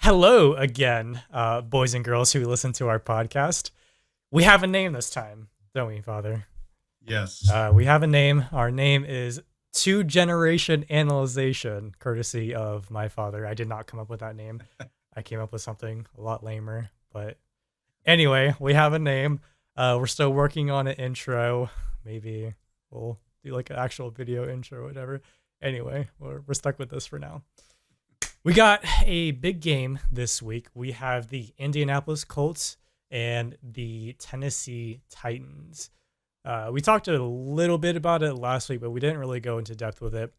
Hello again, boys and girls who listen to our podcast. We have a name this time, don't we, Father? Yes. We have a name. Our name is Two Generation Analyzation, courtesy of my father. I did not come up with that name. I came up with something a lot lamer. But anyway, we have a name. We're still working on an intro. Maybe we'll do like an actual video intro or whatever. Anyway, we're stuck with this for now. We got a big game this week. We have the Indianapolis Colts and the Tennessee Titans. We talked a little bit about it last week, but we didn't really go into depth with it.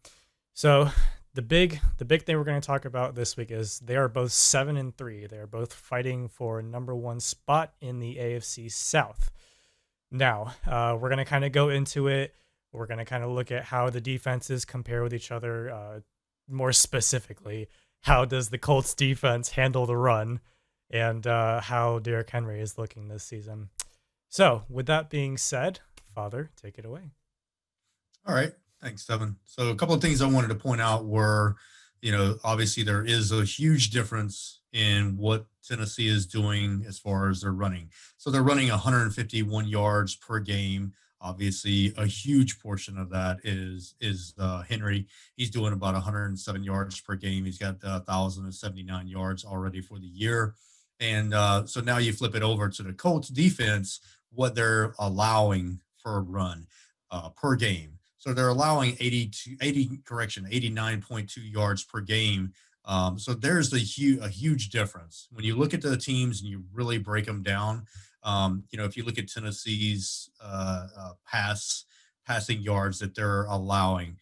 So the big thing we're going to talk about this week is they are both 7-3. They are both fighting for number one spot in the AFC South. Now we're going to kind of go into it. We're going to kind of look at how the defenses compare with each other. More specifically, how does the Colts defense handle the run, and how Derrick Henry is looking this season. So, with that being said, Father, take it away. All right. Thanks, Devin. So a couple of things I wanted to point out were, obviously there is a huge difference in what Tennessee is doing as far as their running. So they're running 151 yards per game. Obviously, a huge portion of that is Henry. He's doing about 107 yards per game. He's got 1,079 yards already for the year. And so now you flip it over to the Colts defense, what they're allowing for a run per game. So they're allowing 89.2 yards per game. So there's a huge difference when you look at the teams and you really break them down. If you look at Tennessee's passing yards that they're allowing,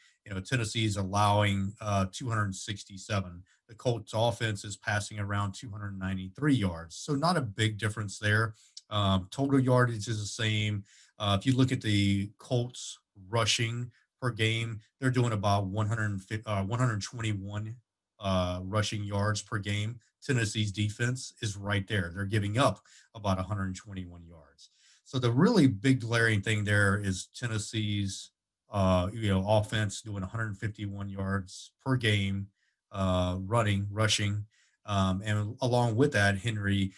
Tennessee's allowing 267. The Colts offense is passing around 293 yards. So not a big difference there. Total yardage is the same. If you look at the Colts rushing per game, they're doing about 121 rushing yards per game. Tennessee's defense is right there. They're giving up about 121 yards. So the really big glaring thing there is Tennessee's offense doing 151 yards per game, rushing. And along with that, Henry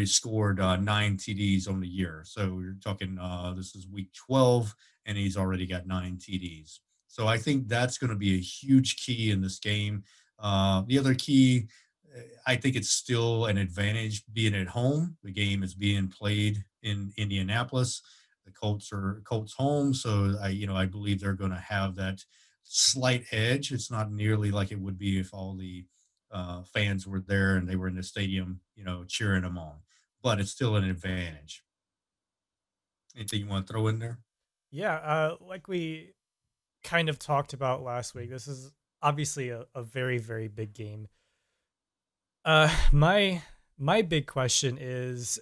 scored 9 TDs on the year. So we're talking this is week 12, and he's already got 9 TDs. So I think that's going to be a huge key in this game. The other key, I think it's still an advantage being at home. The game is being played in Indianapolis. The Colts home, so I believe they're going to have that slight edge. It's not nearly like it would be if all the fans were there and they were in the stadium, cheering them on. But it's still an advantage. Anything you want to throw in there? Yeah, like we kind of talked about last week, this is obviously a very, very big game. My big question is,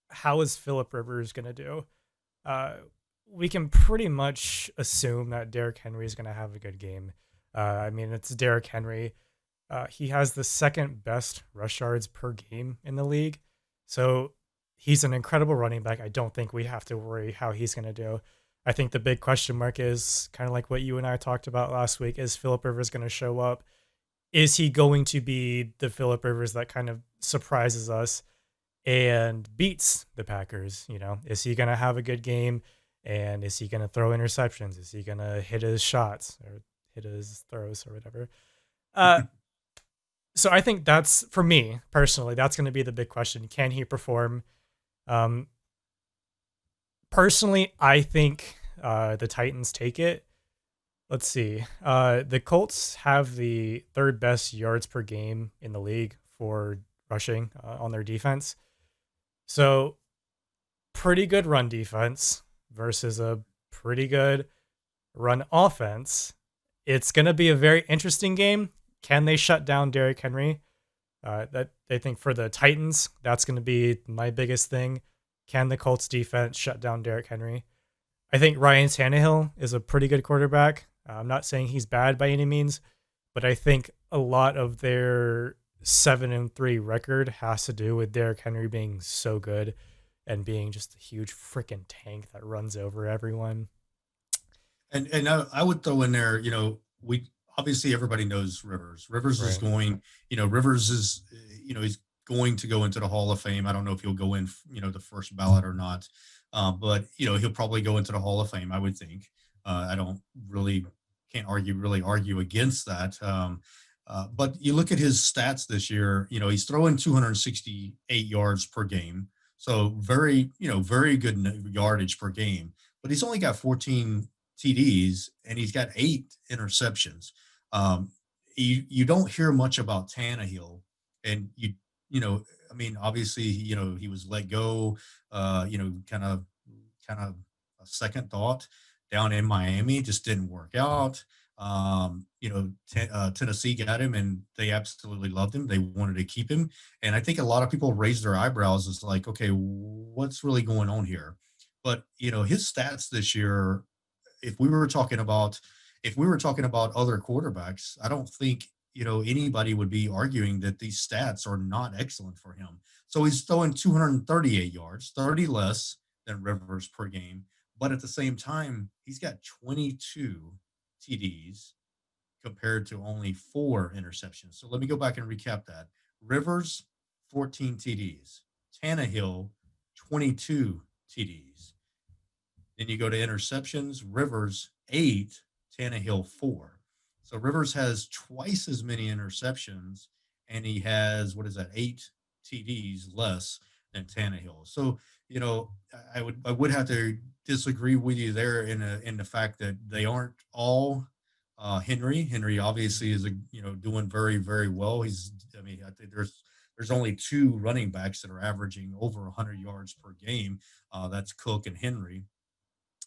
how is Philip Rivers gonna do? Uh, we can pretty much assume that Derrick Henry is gonna have a good game. I mean, it's Derrick Henry. He has the second best rush yards per game in the league, so he's an incredible running back. I don't think we have to worry how he's gonna do. I think the big question mark is kind of like what you and I talked about last week. Is Philip Rivers going to show up? Is he going to be the Philip Rivers that kind of surprises us and beats the Packers? Is he going to have a good game? And is he going to throw interceptions? Is he going to hit his shots or hit his throws or whatever? Uh, so I think that's, for me personally, that's going to be the big question. Can he perform? Um, Personally, I think the Titans take it. Let's see. The Colts have the third best yards per game in the league for rushing on their defense. So, pretty good run defense versus a pretty good run offense. It's going to be a very interesting game. Can they shut down Derrick Henry? That they think for the Titans, that's going to be my biggest thing. Can the Colts defense shut down Derrick Henry? I think Ryan Tannehill is a pretty good quarterback. I'm not saying he's bad by any means, but I think a lot of their 7-3 record has to do with Derrick Henry being so good and being just a huge freaking tank that runs over everyone. And I would throw in there, we obviously everybody knows Rivers. Rivers is Right. going, Rivers is he's going to go into the Hall of Fame. I don't know if he'll go in, the first ballot or not, but he'll probably go into the Hall of Fame. I would think. I don't really can't really argue against that. But you look at his stats this year. He's throwing 268 yards per game, so very good yardage per game. But he's only got 14 TDs and he's got 8 interceptions. Um, you don't hear much about Tannehill, and I mean, obviously, he was let go, kind of a second thought down in Miami, just didn't work out. Tennessee got him, and they absolutely loved him. They wanted to keep him, and I think a lot of people raised their eyebrows as like, okay, what's really going on here? But his stats this year, if we were talking about other quarterbacks, I don't think anybody would be arguing that these stats are not excellent for him. So he's throwing 238 yards, 30 less than Rivers per game, but at the same time, he's got 22 TDs compared to only 4 interceptions. So let me go back and recap that. Rivers, 14 TDs. Tannehill, 22 TDs. Then you go to interceptions. Rivers, 8. Tannehill, 4. So Rivers has twice as many interceptions, and he has, what is that, 8 TDs less than Tannehill. So, I would have to disagree with you there in the fact that they aren't all Henry. Henry obviously is doing very, very well. I mean, I think there's only 2 running backs that are averaging over 100 yards per game. That's Cook and Henry.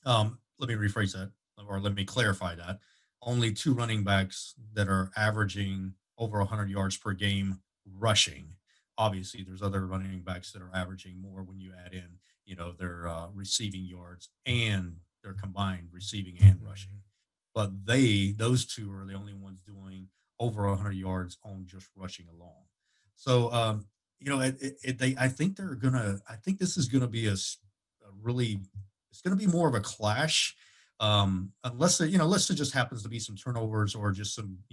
Let me rephrase that, or let me clarify that. Only 2 running backs that are averaging over 100 yards per game rushing. Obviously, there's other running backs that are averaging more when you add in, their receiving yards and their combined receiving and rushing. Mhm. But those two are the only ones doing over 100 yards on just rushing alone. So, I think this is gonna be a really, it's gonna be more of a clash, unless it just happens to be some turnovers or just some,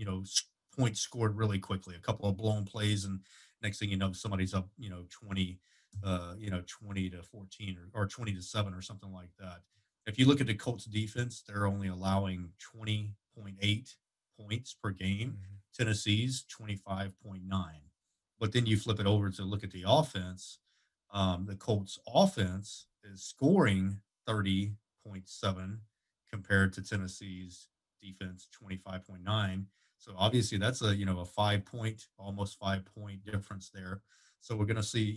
points scored really quickly, a couple of blown plays, and next thing you know, somebody's up, 20 to 14 or 20 to 7 or something like that. If you look at the Colts defense, they're only allowing 20.8 points per game. Mhm. Tennessee's 25.9. But then you flip it over to look at the offense. The Colts offense is scoring 30.7 compared to Tennessee's defense 25.9. So obviously that's a 5 point, almost 5 point difference there. So we're going to see,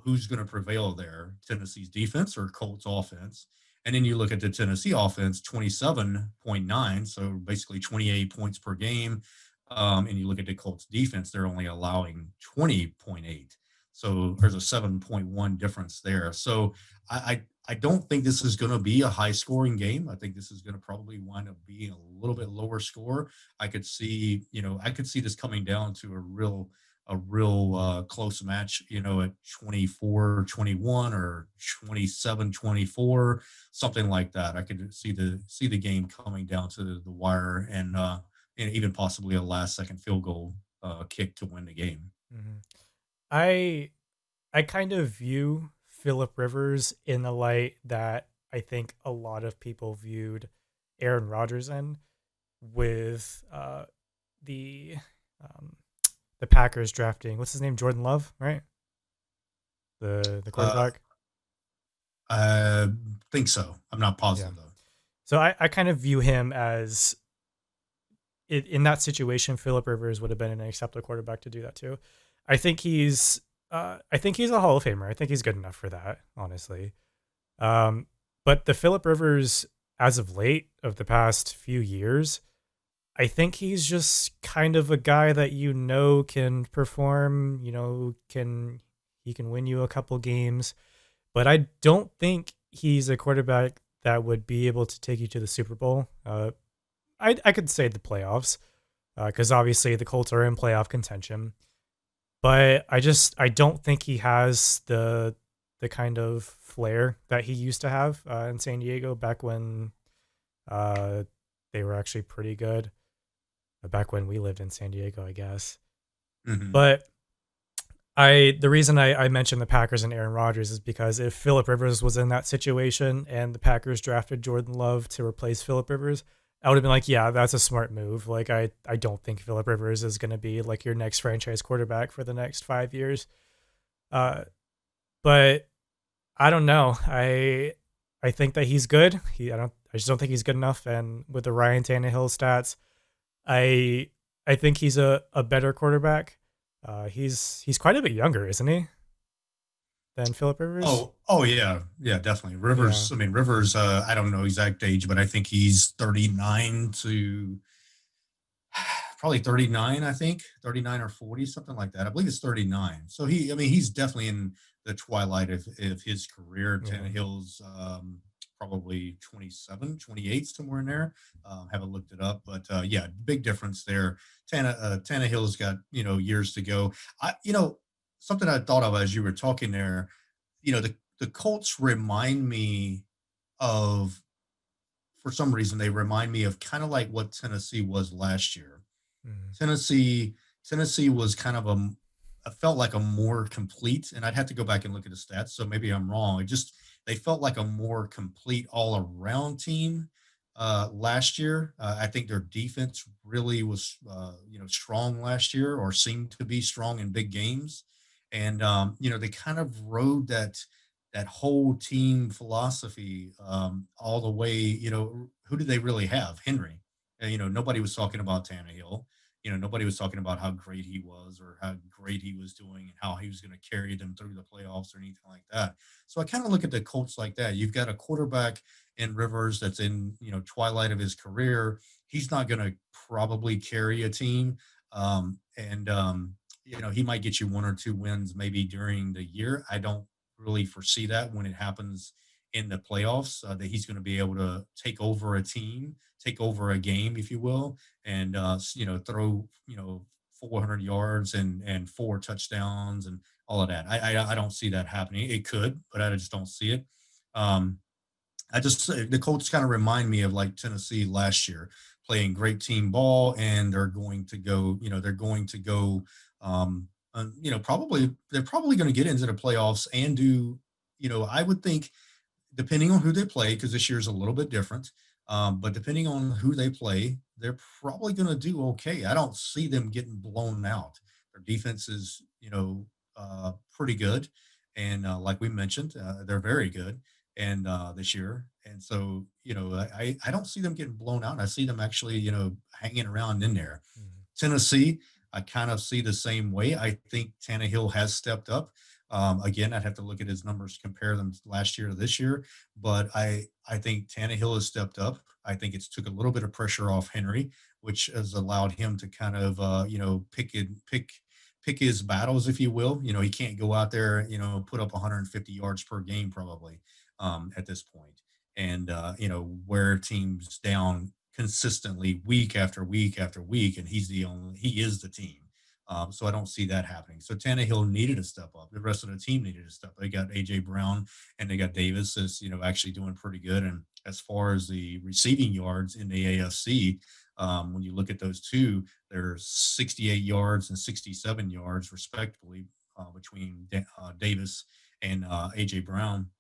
who's going to prevail there, Tennessee's defense or Colts offense. And then you look at the Tennessee offense, 27.9, so basically 28 points per game. And you look at the Colts defense, they're only allowing 20.8. So there's a 7.1 difference there. So I don't think this is going to be a high scoring game. I think this is going to probably wind up being a little bit lower score. I could see this coming down to a real close match, at 24-21 or 27-24, something like that. I could see the game coming down to the wire, and even possibly a last second field goal kick to win the game. Mhm. I I kind of view Philip Rivers in the light that I think a lot of people viewed Aaron Rodgers in, with the um, the Packers drafting, what's his name, Jordan Love, right? The Uh, quarterback. I think so. I'm not Yeah. positive though. So I kind of view him as, in that situation, Philip Rivers would have been an acceptable quarterback to do that too. I think he's a Hall of Famer. I think he's good enough for that, honestly. Um, but the Philip Rivers as of late of the past few years, I think he's just kind of a guy that can perform, he can win you a couple games, but I don't think he's a quarterback that would be able to take you to the Super Bowl. I could say the playoffs, because obviously the Colts are in playoff contention, but I don't think he has the kind of flair that he used to have in San Diego back when uh, they were actually pretty good. Back when we lived in San Diego, I guess. Hmm. But The reason I mentioned the Packers and Aaron Rodgers is because if Philip Rivers was in that situation and the Packers drafted Jordan Love to replace Philip Rivers, I would have been like, yeah, that's a smart move. Like I don't think Philip Rivers is going to be like your next franchise quarterback for the next 5 years. Uh, but I don't know. I think that he's good. I just don't think he's good enough. And with the Ryan Tannehill stats, I I think he's a better quarterback. He's quite a bit younger, isn't he, than Philip Rivers? Oh yeah, yeah, definitely. Yeah. Rivers. I mean, Rivers. I don't know exact age, but I think he's 39 to probably 39. I think 39 or 40, something like that. I believe it's 39. So I mean, he's definitely in the twilight of his career. Yeah. Tannehill's probably 27, 28, somewhere in there. Haven't looked it up, but yeah, big difference there. Tannehill's got years to go. Something I thought of as you were talking there, the Colts remind me of, for some reason, they remind me of kind of like what Tennessee was last year. Mhm. Tennessee Tennessee was kind of I felt like a more complete, and I'd have to go back and look at the stats, so maybe I'm wrong. They felt like a more complete all around team last year. I think their defense really was strong last year, or seemed to be strong in big games, and they kind of rode that whole team philosophy all the way. Who did they really have? Henry. Nobody was talking about Tannehill. Nobody was talking about how great he was, or how great he was doing, and how he was going to carry them through the playoffs or anything like that. So I kind of look at the Colts like that. You've got a quarterback in Rivers that's in, twilight of his career. He's not going to probably carry a team. He might get you one or two wins maybe during the year. I don't really foresee that when it happens in the playoffs, that he's going to be able to take over a team, take over a game, if you will, and throw 400 yards and four touchdowns and all of that. I don't see that happening. It could, but I just don't see it. Um, the Colts kind of remind me of like Tennessee last year, playing great team ball, and they're going to go, probably they're probably going to get into the playoffs and do, I would think, depending on who they play, because this year's a little bit different. But depending on who they play, they're probably going to do okay. I don't see them getting blown out. Their defense is, pretty good, and like we mentioned, they're very good, and this year. And so, I don't see them getting blown out. I see them actually, hanging around in there. Mhm. Tennessee, I kind of see the same way. I think Tannehill has stepped up. Again, I'd have to look at his numbers, compare them last year to this year, but I think Tannehill has stepped up. I think it's took a little bit of pressure off Henry, which has allowed him to kind of pick his battles, if you will. He can't go out there, put up 150 yards per game probably at this point, and wear teams down consistently week after week after week, and he is the team. So I don't see that happening. So Tannehill needed to step up. The rest of the team needed to step up. They got AJ Brown and they got Davis is, actually doing pretty good. And as far as the receiving yards in the AFC, when you look at those two, they're 68 yards and 67 yards respectively, between Davis and AJ Brown,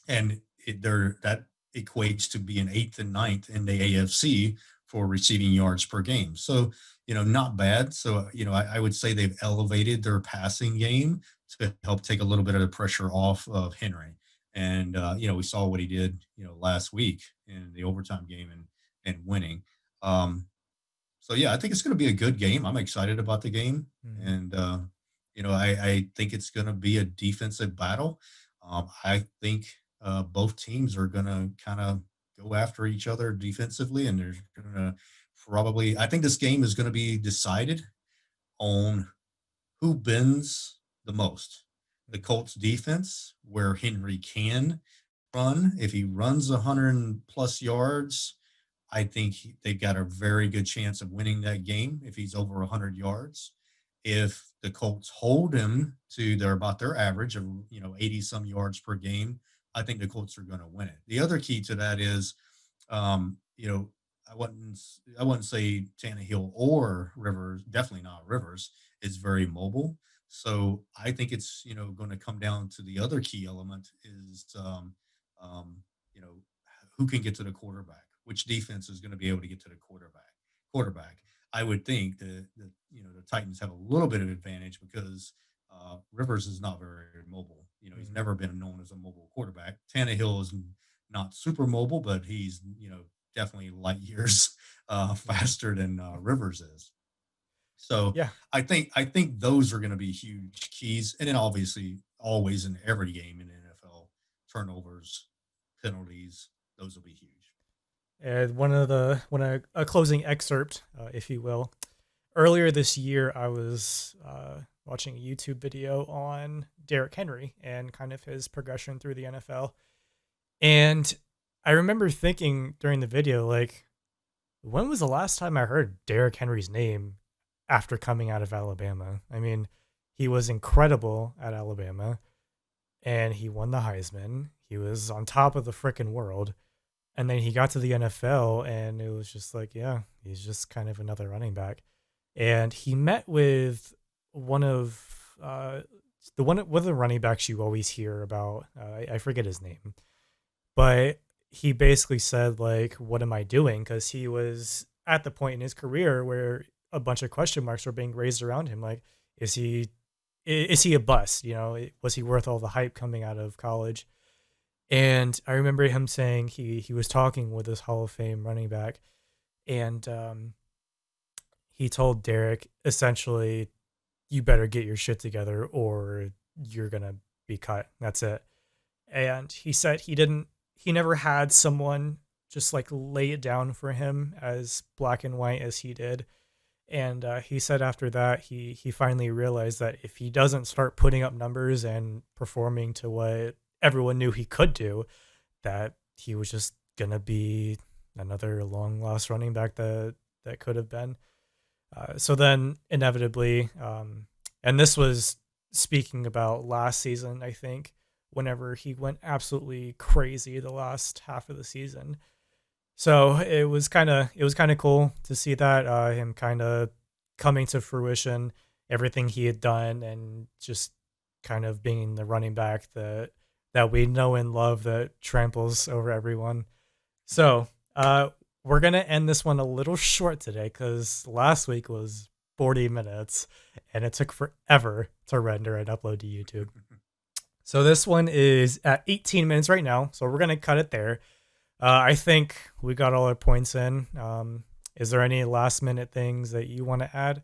and that equates to being eighth and ninth in the AFC for receiving yards per game. So, not bad. So, I would say they've elevated their passing game to help take a little bit of the pressure off of Henry. And we saw what he did, last week in the overtime game, and winning. Um, so yeah, I think it's going to be a good game. I'm excited about the game, Mhm. and I think it's going to be a defensive battle. I think both teams are going to kind of go after each other defensively, and there's going to probably. I think this game is going to be decided on who bends the most. The Mhm. Colts defense, where Henry can run. If he runs 100 plus yards, I think they've got a very good chance of winning that game if he's over 100 yards. If the Colts hold him to their average of 80 some yards per game, I think the Colts are going to win it. The other key to that is, um, you know, I wouldn't say Tannehill or Rivers, definitely not Rivers, is very mobile. So I think it's, going to come down to the other key element is, um, you know, who can get to the quarterback, which defense is going to be able to get to the quarterback. I would think that the Titans have a little bit of advantage because Rivers is not very mobile. He's Mhm. never been known as a mobile quarterback. Tannehill is not super mobile, but he's definitely light years Yeah. faster than Rivers is. So Yeah. I think those are going to be huge keys, and then obviously always in every game in the NFL, turnovers, penalties, those will be huge. And a closing excerpt, if you will. Earlier this year, I was watching a YouTube video on Derrick Henry and kind of his progression through the NFL. And I remember thinking during the video, like, when was the last time I heard Derrick Henry's name after coming out of Alabama? I mean, he was incredible at Alabama and he won the Heisman. He was on top of the freaking world. And then he got to the NFL and it was just like, yeah, he's just kind of another running back. And he met with one of one of the running backs you always hear about. I forget his name, but he basically said like, "What am I doing?" Because he was at the point in his career where a bunch of question marks were being raised around him. Like, is he is he a bust? Was he worth all the hype coming out of college? And I remember him saying he was talking with this Hall of Fame running back, and he told Derek essentially, "You better get your shit together, or you're gonna be cut. That's it." And he said he never had someone just like lay it down for him as black and white as he did. And he said after that he finally realized that if he doesn't start putting up numbers and performing to what everyone knew he could do, that he was just gonna be another long lost running back that could have been. So then inevitably, and this was speaking about last season, I think, whenever he went absolutely crazy the last half of the season. So it was kind of cool to see that him kind of coming to fruition, everything he had done, and just kind of being the running back that we know and love that tramples over everyone. So, we're gonna end this one a little short today because last week was 40 minutes and it took forever to render and upload to YouTube. So this one is at 18 minutes right now. So we're gonna cut it there. I think we got all our points in. Is there any last minute things that you want to add?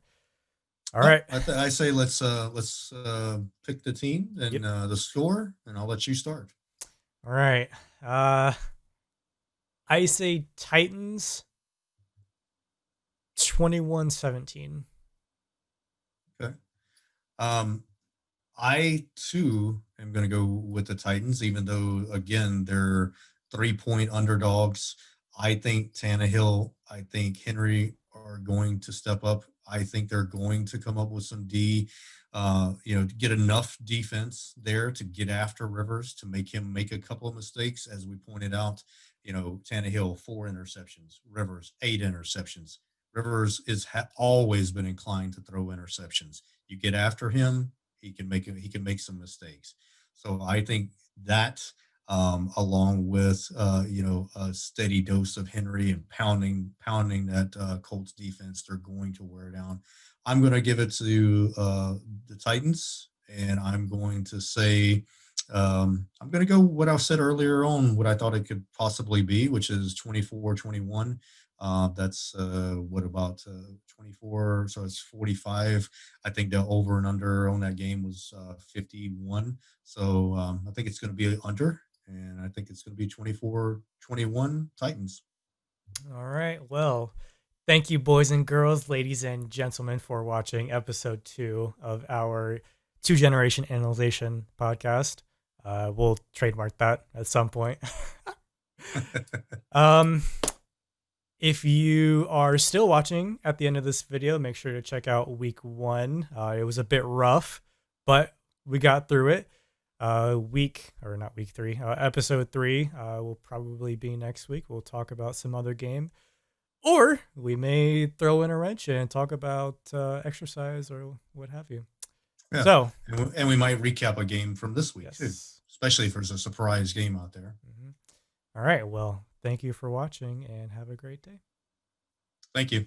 All No, right. I say let's pick the team Yep. and the score, and I'll let you start. All right. Uh, I say Titans 21-17. Okay. Um, I too am going to go with the Titans, even though again they're 3-point underdogs. I think Tannehill, I think Henry are going to step up. I think they're going to come up with some to get enough defense there to get after Rivers to make him make a couple of mistakes. As we pointed out, Tannehill 4 interceptions, Rivers 8 interceptions. Rivers always been inclined to throw interceptions. You get after him, he can make some mistakes. So I think that along with a steady dose of Henry and pounding that Colts defense, they're going to wear down. I'm going to give it to the Titans, and I'm going to say I'm going to go what I said earlier on, what I thought it could possibly be, which is 24-21. That's what about 24? So it's 45. I think the over and under on that game was 51. So I think it's going to be under, and I think it's going to be 24-21 Titans. All right. Well, thank you, boys and girls, ladies and gentlemen, for watching episode 2 of our Two Generation Analyzation podcast. We'll trademark that at some point. um, if you are still watching at the end of this video, make sure to check out week 1. It was a bit rough, but we got through it. Not week 3, episode 3 will probably be next week. We'll talk about some other game. Or we may throw in a wrench and talk about exercise or what have you. Yeah, So, and we might recap a game from this week too, yes. especially if there's a surprise game out there. All right. Well, thank you for watching and have a great day. Thank you.